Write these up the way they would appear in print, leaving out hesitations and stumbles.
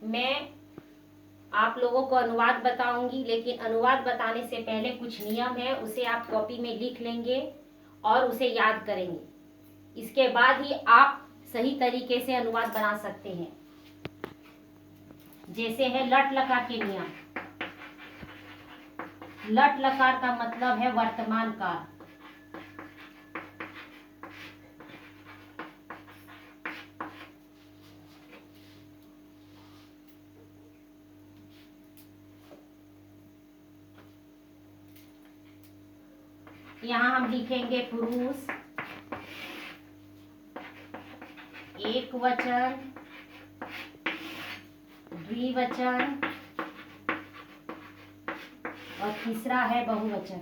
मैं आप लोगों को अनुवाद बताऊंगी, लेकिन अनुवाद बताने से पहले कुछ नियम है, उसे आप कॉपी में लिख लेंगे और उसे याद करेंगे। इसके बाद ही आप सही तरीके से अनुवाद बना सकते हैं। जैसे है लट लकार के नियम। लट लकार का मतलब है वर्तमान काल। यहाँ हम लिखेंगे पुरुष, एक वचन, द्विवचन और तीसरा है बहुवचन।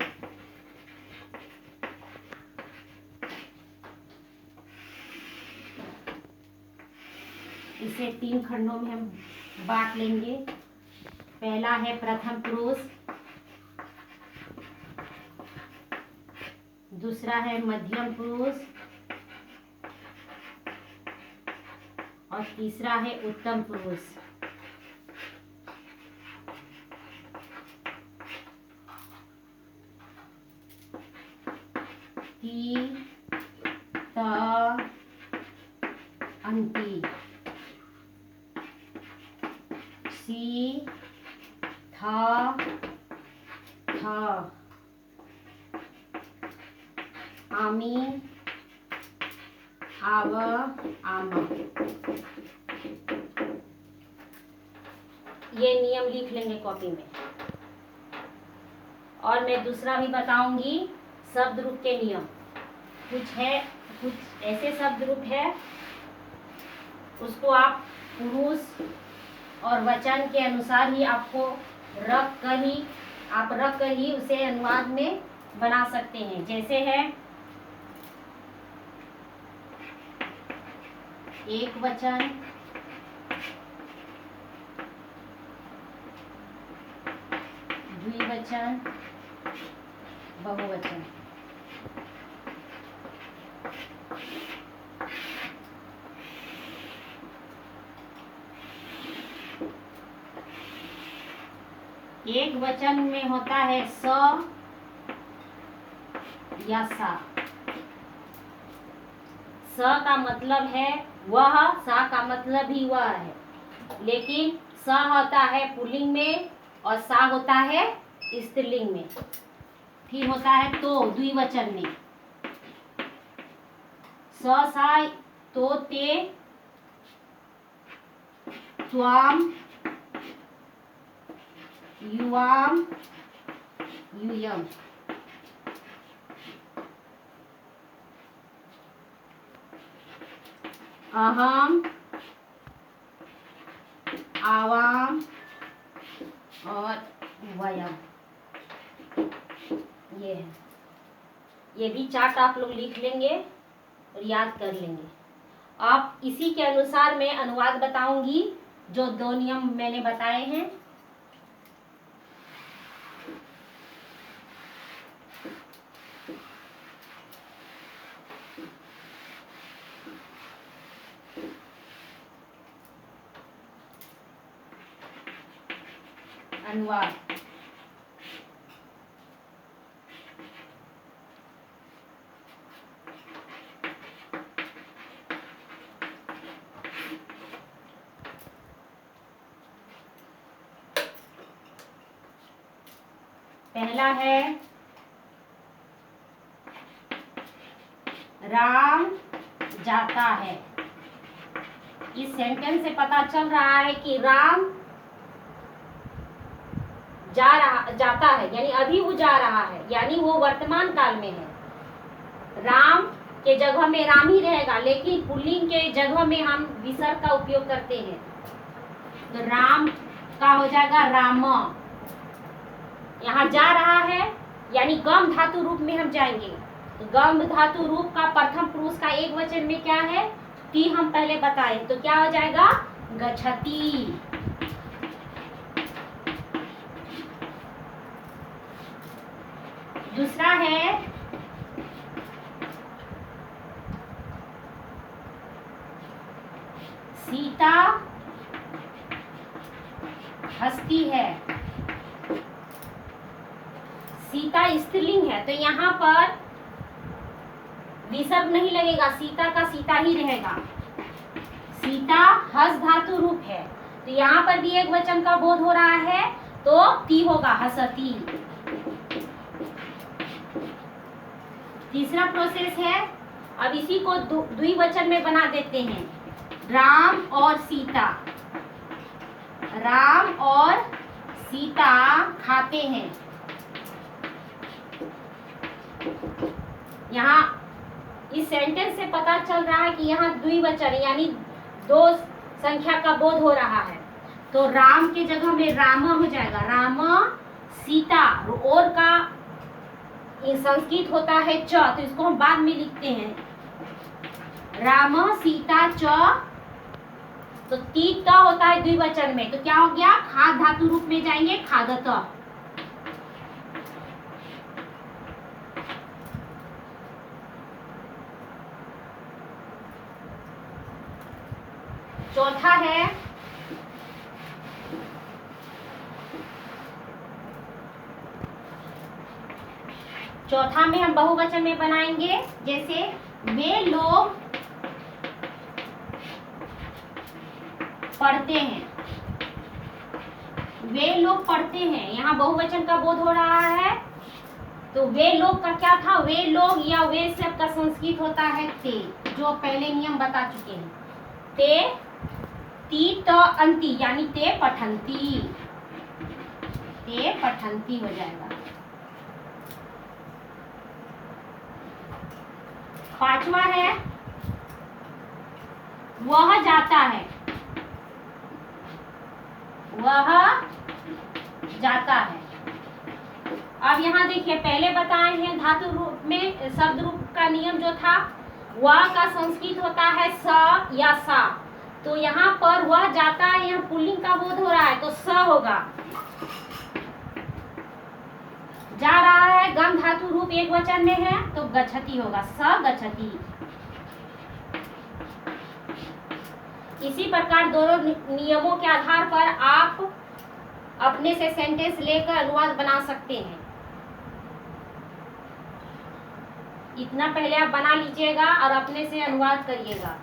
इसे 3 खंडों में हम बांट लेंगे। पहला है प्रथम पुरुष, दूसरा है मध्यम पुरुष और तीसरा है उत्तम पुरुष। ती, त, अंति, सी, था, था, आमी, आव, आमा। ये नियम लिख लेंगे कॉपी में। और मैं दूसरा भी बताऊंगी, शब्द रूप के नियम। कुछ ऐसे शब्द रूप है, उसको आप पुरुष और वचन के अनुसार ही आपको रख कर ही उसे अनुवाद में बना सकते हैं। जैसे है एक वचन, द्विवचन, बहुवचन। एक वचन में होता है स या सा। स का मतलब है वह, सा का मतलब भी वह है, लेकिन स होता है पुल्लिंग में और सा होता है स्त्रीलिंग में। फिर होता है तो द्विवचन में, स, सा, तो, ते, त्वाम, युवाम, यूयम। अहम, आवाम और वयम। ये है। ये भी चार्ट आप लोग लिख लेंगे और याद कर लेंगे। आप इसी के अनुसार मैं अनुवाद बताऊंगी, जो 2 नियम मैंने बताए हैं। अनुवाद। पहला है राम जाता है। इस सेंटेंस से पता चल रहा है कि राम जाता है, यानी अभी वो जा रहा है, यानी वो वर्तमान काल में है। राम के जगह में राम ही रहेगा, लेकिन पुल्लिंग के जगह में हम विसर्ग का उपयोग करते हैं, तो राम का हो जाएगा राम। यहाँ जा रहा है, यानी गम धातु रूप में हम जाएंगे। तो गम धातु रूप का प्रथम पुरुष का एक वचन में क्या है, ती हम पहले बताए, तो क्या हो जाएगा गच्छति। दूसरा है सीता हंसती है। सीता स्त्रीलिंग है तो यहाँ पर विसर्ग नहीं लगेगा, सीता का सीता ही रहेगा। सीता हस धातु रूप है तो यहाँ पर भी एक वचन का बोध हो रहा है तो ती होगा, हसती। तीसरा प्रोसेस है, अब इसी को द्विवचन में बना देते हैं। राम और सीता, राम और सीता खाते हैं। यहाँ इस सेंटेंस से पता चल रहा है कि यहाँ द्विवचन यानी दो संख्या का बोध हो रहा है। तो राम के जगह में राम हो जाएगा, राम सीता। और का संस्कृत होता है च, तो इसको हम बाद में लिखते हैं। राम सीता च, तो तीत होता है द्विवचन में, तो क्या हो गया, खाद धातु रूप में जाएंगे, खादत। चौथा है चौथा में हम बहुवचन में बनाएंगे, जैसे वे लोग पढ़ते हैं। वे लोग पढ़ते हैं, यहाँ बहुवचन का बोध हो रहा है। तो वे लोग का क्या था, वे लोग या वे सब का संस्कृत होता है ते, जो पहले नियम बता चुके हैं। ते ती त अंति यानी ते पठंती, ते पठंती हो जाएगा। पांचवा है वह जाता है, वह जाता है। अब यहाँ देखिए पहले बताए हैं धातु रूप में शब्द रूप का नियम जो था, वह का संस्कृत होता है स या सा। तो यहाँ पर वह जाता है, यहाँ पुल्लिंग का बोध हो रहा है तो स होगा। जा रहा है गम धातु रूप एक वचन में है तो गच्छति होगा, स गच्छति। इसी प्रकार दोनों नियमों के आधार पर आप अपने से सेंटेंस लेकर अनुवाद बना सकते हैं। इतना पहले आप बना लीजिएगा और अपने से अनुवाद करिएगा।